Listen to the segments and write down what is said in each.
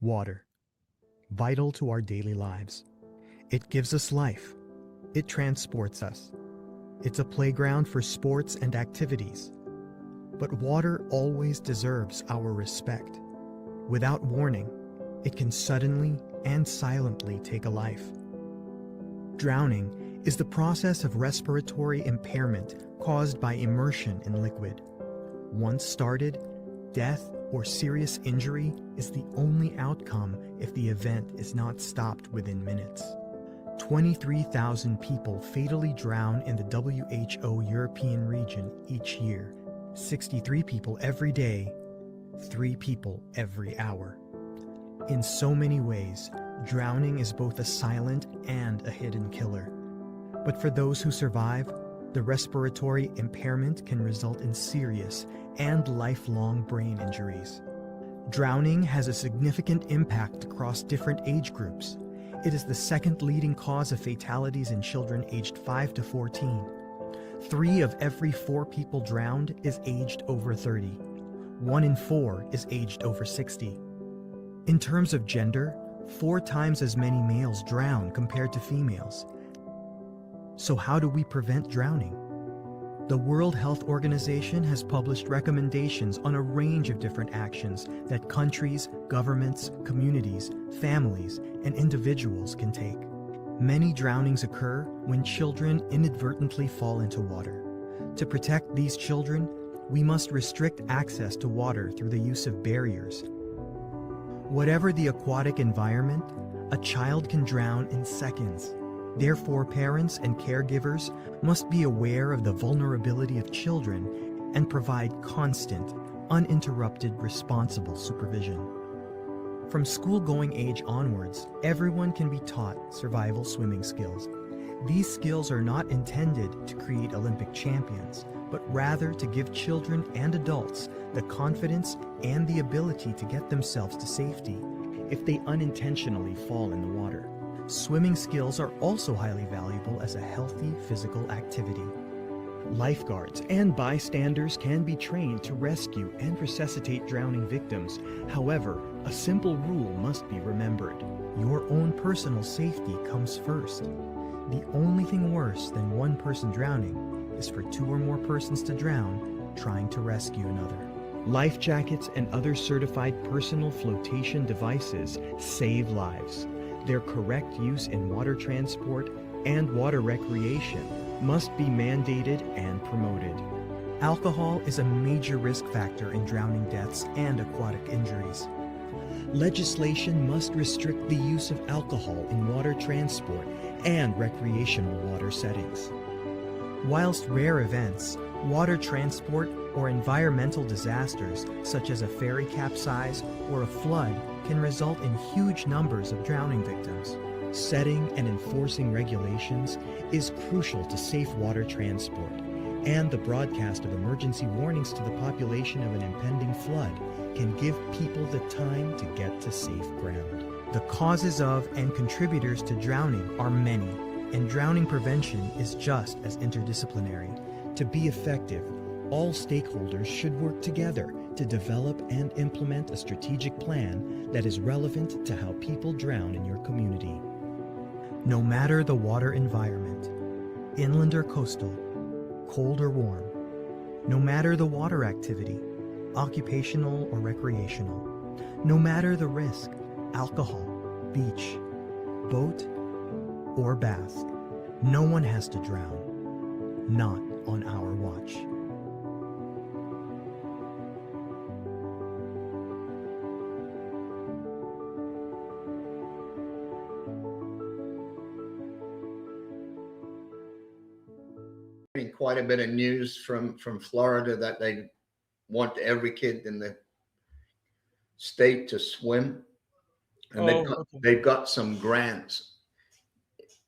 Water, vital to our daily lives. It gives us life. It transports us. It's a playground for sports and activities. But water always deserves our respect. Without warning, it can suddenly and silently take a life. Drowning is the process of respiratory impairment caused by immersion in liquid. Once started, death or serious injury is the only outcome if the event is not stopped within minutes. 23,000 people fatally drown in the WHO European region each year. 63 people every day, 3 people every hour. In so many ways, drowning is both a silent and a hidden killer. But for those who survive, the respiratory impairment can result in serious and lifelong brain injuries. Drowning has a significant impact across different age groups. It is the second leading cause of fatalities in children aged 5 to 14. 3 of every 4 people drowned is aged over 30. 1 in 4 is aged over 60. In terms of gender, 4 times as many males drown compared to females. So how do we prevent drowning? The World Health Organization has published recommendations on a range of different actions that countries, governments, communities, families, and individuals can take. Many drownings occur when children inadvertently fall into water. To protect these children, we must restrict access to water through the use of barriers. Whatever the aquatic environment, a child can drown in seconds. Therefore, parents and caregivers must be aware of the vulnerability of children and provide constant, uninterrupted, responsible supervision. From school-going age onwards, everyone can be taught survival swimming skills. These skills are not intended to create Olympic champions, but rather to give children and adults the confidence and the ability to get themselves to safety if they unintentionally fall in the water. Swimming skills are also highly valuable as a healthy physical activity. Lifeguards and bystanders can be trained to rescue and resuscitate drowning victims. However, a simple rule must be remembered. Your own personal safety comes first. The only thing worse than one person drowning is for 2 or more persons to drown trying to rescue another. Life jackets and other certified personal flotation devices save lives. Their correct use in water transport and water recreation must be mandated and promoted. Alcohol is a major risk factor in drowning deaths and aquatic injuries. Legislation must restrict the use of alcohol in water transport and recreational water settings. Whilst rare events, water transport or environmental disasters such as a ferry capsize or a flood can result in huge numbers of drowning victims. Setting and enforcing regulations is crucial to safe water transport, and the broadcast of emergency warnings to the population of an impending flood can give people the time to get to safe ground. The causes of and contributors to drowning are many, and drowning prevention is just as interdisciplinary. To be effective, all stakeholders should work together to develop and implement a strategic plan that is relevant to how people drown in your community. No matter the water environment, inland or coastal, cold or warm, no matter the water activity, occupational or recreational, no matter the risk, alcohol, beach, boat, or bath, no one has to drown, not on our watch. Quite a bit of news from Florida that they want every kid in the state to swim, and they've got some grants.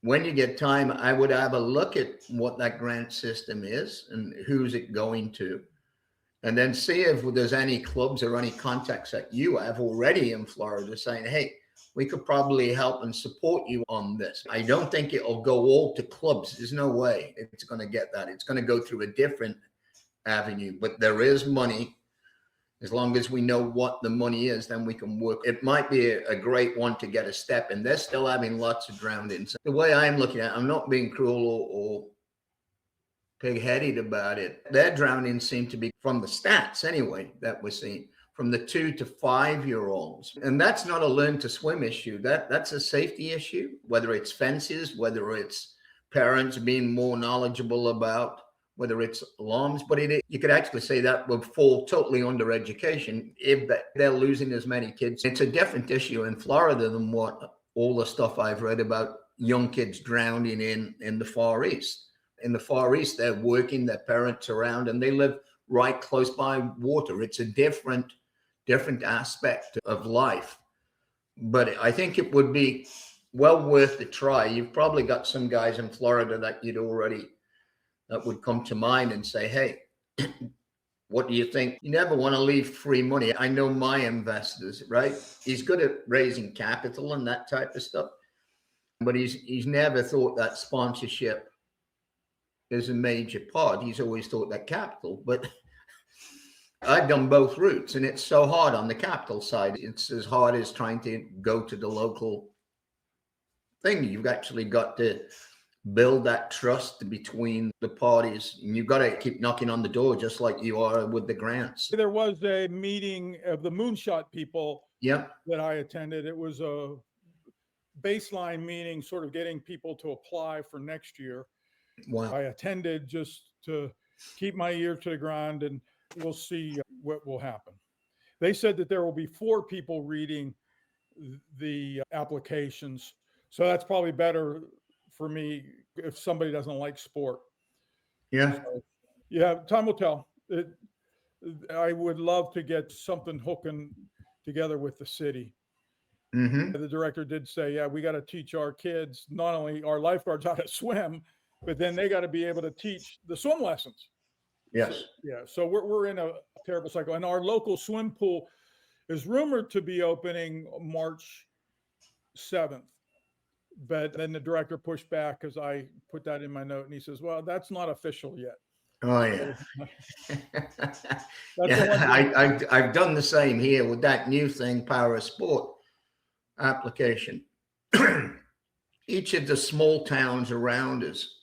When you get time, I would have a look at what that grant system is and who's it going to, and then see if there's any clubs or any contacts that you have already in Florida saying, hey, we could probably help and support you on this. I don't think it'll go all to clubs. There's no way it's going to get that. It's going to go through a different avenue, but there is money As long as we know what the money is, then we can work. It might be a great one to get a step in. They're still having lots of drownings. The way I'm looking at it, I'm not being cruel or pig-headed about it. Their drownings seem to be, from the stats anyway, that we're seeing, from the 2 to 5-year-olds. And that's not a learn to swim issue. That's a safety issue, whether it's fences, whether it's parents being more knowledgeable about, whether it's alarms, but you could actually say that would fall totally under education if they're losing as many kids. It's a different issue in Florida than what all the stuff I've read about young kids drowning in the Far East. In the Far East, they're working, their parents around, and they live right close by water. It's a different aspect of life. But I think it would be well worth the try. You've probably got some guys in Florida that would come to mind and say, hey, what do you think? You never want to leave free money. I know my investors, right? He's good at raising capital and that type of stuff, but he's never thought that sponsorship is a major part. He's always thought that capital, but I've done both routes, and it's so hard on the capital side. It's as hard as trying to go to the local thing. You've actually got to build that trust between the parties, and you've got to keep knocking on the door, just like you are with the grants. There was a meeting of the moonshot people that I attended. It was a baseline meeting, sort of getting people to apply for next year. Wow. I attended just to keep my ear to the ground, and we'll see what will happen. They said that there will be 4 people reading the applications. So that's probably better for me if somebody doesn't like sport. Yeah. So, yeah, time will tell. I would love to get something hooking together with the city. Mm-hmm. The director did say, yeah, we got to teach our kids, not only our lifeguards, how to swim, but then they got to be able to teach the swim lessons. Yes. So we're in a terrible cycle. And our local swim pool is rumored to be opening March 7th. But then the director pushed back because I put that in my note, and he says, well, that's not official yet. Oh, yeah. Yeah, I've done the same here with that new thing, Power of Sport application. Each of the small towns around us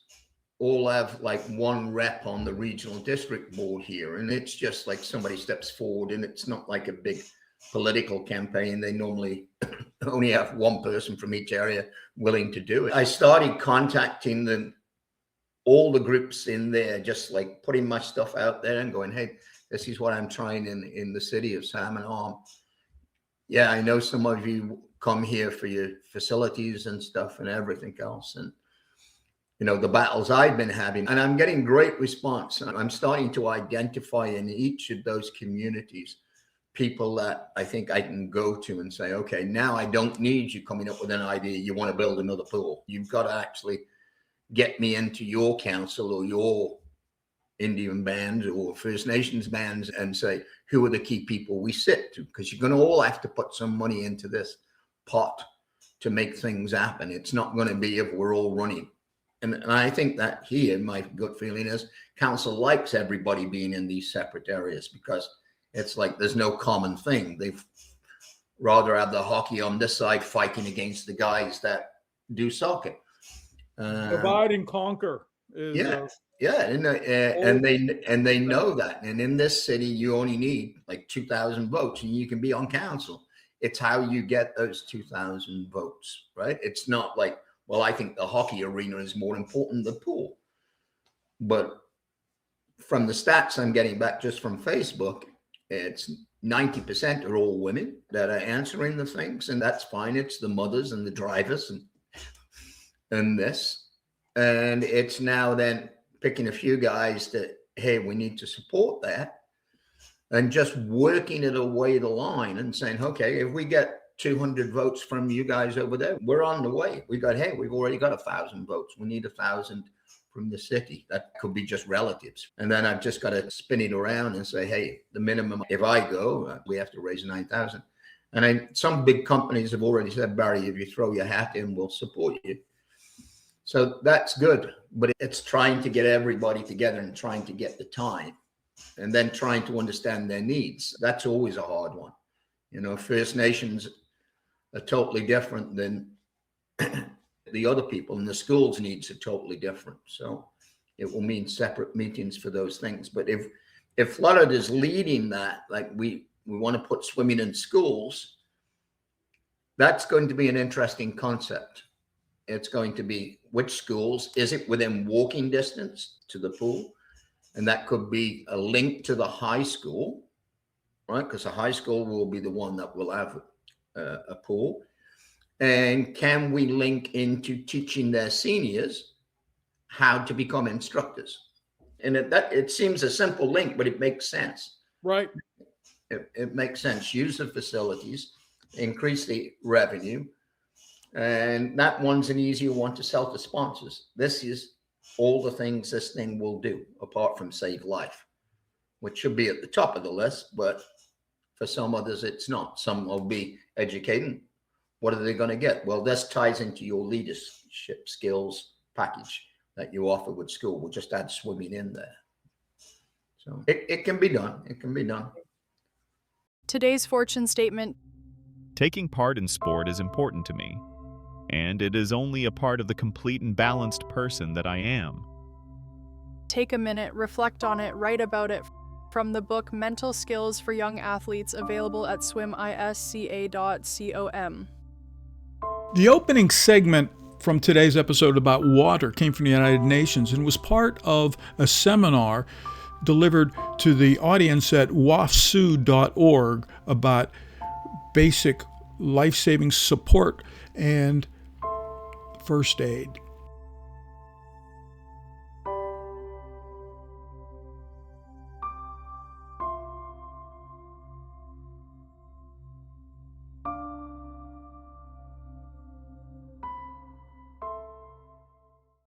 all have like one rep on the regional district board here. And it's just like somebody steps forward, and it's not like a big political campaign. They normally only have one person from each area willing to do it. I started contacting all the groups in there, just like putting my stuff out there and going, hey, this is what I'm trying in the city of Salmon Arm. Yeah, I know some of you come here for your facilities and stuff and everything else. And, you know, the battles I've been having, and I'm getting great response. I'm starting to identify in each of those communities people that I think I can go to and say, okay, now I don't need you coming up with an idea. You want to build another pool. You've got to actually get me into your council or your Indian bands or First Nations bands and say, who are the key people we sit to? Because you're going to all have to put some money into this pot to make things happen. It's not going to be if we're all running. And I think that here, my gut feeling is council likes everybody being in these separate areas, because it's like there's no common thing. They've rather have the hockey on this side fighting against the guys that do soccer. Divide and conquer. And they know that. And in this city, you only need like 2,000 votes, and you can be on council. It's how you get those 2,000 votes, right? It's not like, well, I think the hockey arena is more important than the pool. But from the stats I'm getting back just from Facebook, it's 90% are all women that are answering the things, and that's fine. It's the mothers and the drivers and this. And it's now then picking a few guys that, hey, we need to support that, and just working it away the line and saying, okay, if we get 200 votes from you guys over there, we're on the way. We've already got 1,000 votes. We need 1,000 from the city. That could be just relatives. And then I've just got to spin it around and say, hey, the minimum, if I go, we have to raise 9,000. And some big companies have already said, Barry, if you throw your hat in, we'll support you. So that's good. But it's trying to get everybody together and trying to get the time. and then trying to understand their needs. That's always a hard one. First Nations are totally different than the other people, and the school's needs are totally different. So it will mean separate meetings for those things. But if Florida is leading that, like we want to put swimming in schools, that's going to be an interesting concept. It's going to be which schools, is it within walking distance to the pool? And that could be a link to the high school, right? Because the high school will be the one that will have a pool. And can we link into teaching their seniors how to become instructors? And it seems a simple link, but it makes sense. Right. It makes sense. Use the facilities, increase the revenue. And that one's an easier one to sell to sponsors. This is all the things this thing will do, apart from save life, which should be at the top of the list. But for some others, it's not. Some will be educating. What are they going to get? Well, this ties into your leadership skills package that you offer with school. We'll just add swimming in there. So it can be done. It can be done. Today's fortune statement. Taking part in sport is important to me, and it is only a part of the complete and balanced person that I am. Take a minute, reflect on it, write about it. From the book Mental Skills for Young Athletes, available at swimisca.com. The opening segment from today's episode about water came from the United Nations and was part of a seminar delivered to the audience at wafsu.org about basic life-saving support and first aid.